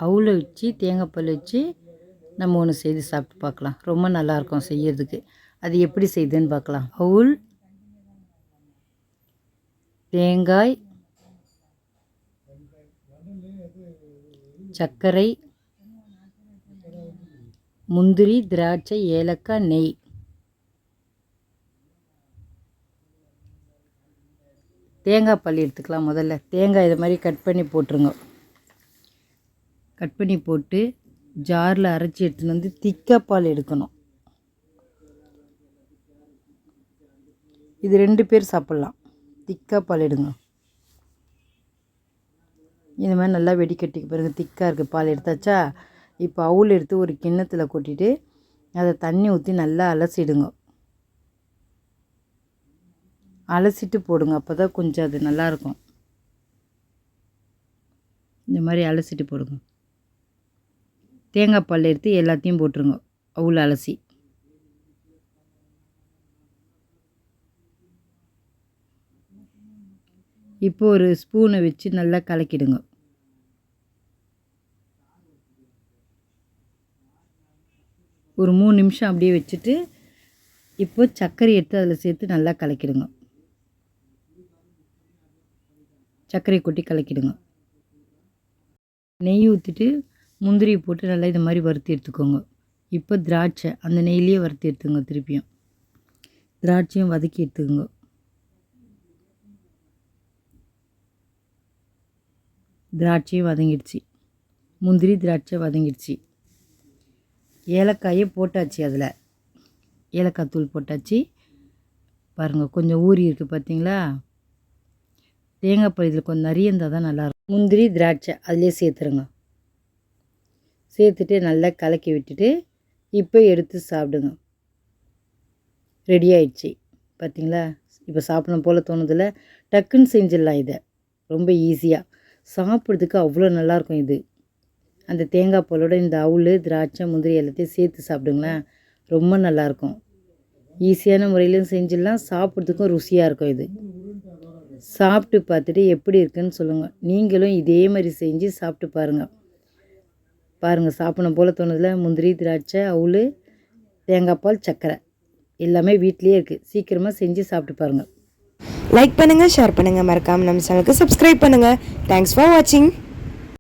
அவுளை வச்சு தேங்காய் பால் வச்சு நம்ம ஒன்று செய்து சாப்பிட்டு பார்க்கலாம். ரொம்ப நல்லாயிருக்கும் செய்யறதுக்கு. அது எப்படி செய்யுதுன்னு பார்க்கலாம். அவுள், தேங்காய், சர்க்கரை, முந்திரி, திராட்சை, ஏலக்காய், நெய். தேங்காய் பால் எடுத்துக்கலாம். முதல்ல தேங்காய் இதை மாதிரி கட் பண்ணி போட்டுருங்க. கட் பண்ணி போட்டு ஜாரில் அரைச்சி எடுத்துன்னு வந்து திக்காக பால் எடுக்கணும். இது 2 பேர் சாப்பிட்லாம். திக்காக பால் எடுங்க. இந்த மாதிரி நல்லா வெடிக்கட்டிக்கு பிறகு திக்காக இருக்குது பால் எடுத்தாச்சா. இப்போ அவுள் எடுத்து ஒரு கிண்ணத்தில் கொட்டிட்டு அதை தண்ணி ஊற்றி நல்லா அலசிடுங்க. அலசிட்டு போடுங்க. அப்போ தான் கொஞ்சம் அது நல்லாயிருக்கும். இந்த மாதிரி அலசிட்டு போடுங்க. தேங்காய் பால் எடுத்து எல்லாத்தையும் போட்டுருங்க. அவுள் அலசி இப்போ ஒரு ஸ்பூனை வச்சு நல்லா கலக்கிடுங்க. ஒரு 3 நிமிஷம் அப்படியே வச்சுட்டு இப்போ சர்க்கரை எடுத்து அதில் சேர்த்து நல்லா கலக்கிடுங்க. சர்க்கரை கொட்டி கலக்கிடுங்க. நெய் ஊற்றிட்டு முந்திரி போட்டு நல்லா இது மாதிரி வறுத்து எடுத்துக்கோங்க. இப்போ திராட்சை அந்த நெய்லேயே வறுத்து எடுத்துங்க. திருப்பியும் திராட்சையும் வதக்கி எடுத்துக்கோங்க. திராட்சையும் வதங்கிடுச்சு. முந்திரி திராட்சை வதங்கிடுச்சு. ஏலக்காயே போட்டாச்சு. அதில் ஏலக்காய் தூள் போட்டாச்சு. பாருங்கள் கொஞ்சம் ஊறி இருக்குது பார்த்தீங்களா. தேங்காய் பால் இதில் கொஞ்சம் நிறைய இருந்தால் தான் நல்லாயிருக்கும். முந்திரி திராட்சை அதிலே சேர்த்துருங்க. சேர்த்துட்டு நல்லா கலக்கி விட்டுட்டு இப்போ எடுத்து சாப்பிடுங்க. ரெடி ஆயிடுச்சு பார்த்தீங்களா. இப்போ சாப்பிடணும் போல் தோணுதில்ல. டக்குன்னு செஞ்சிடலாம். இதை ரொம்ப ஈஸியாக சாப்பிட்றதுக்கு அவ்வளோ நல்லாயிருக்கும். இது அந்த தேங்காய் பாலோட இந்த அவுள் திராட்சை முந்திரி எல்லாத்தையும் சேர்த்து சாப்பிடுங்களேன். ரொம்ப நல்லாயிருக்கும். ஈஸியான முறையிலையும் செஞ்சிடலாம். சாப்பிட்றதுக்கும் ருசியாக இருக்கும். இது சாப்பிட்டு பார்த்துட்டு எப்படி இருக்குன்னு சொல்லுங்கள். நீங்களும் இதே மாதிரி செஞ்சு சாப்பிட்டு பாருங்கள். சாப்பிடணும் போல் தோணுதில்ல. முந்திரி திராட்சை அவுள் தேங்காய் பால் சர்க்கரை எல்லாமே வீட்லேயே இருக்குது. சீக்கிரமாக செஞ்சு சாப்பிட்டு பாருங்கள். லைக் பண்ணுங்கள், ஷேர் பண்ணுங்கள், மறக்காமல் நம்ம சேனலுக்கு சப்ஸ்கிரைப் பண்ணுங்கள். தேங்க்ஸ் ஃபார் வாட்சிங்.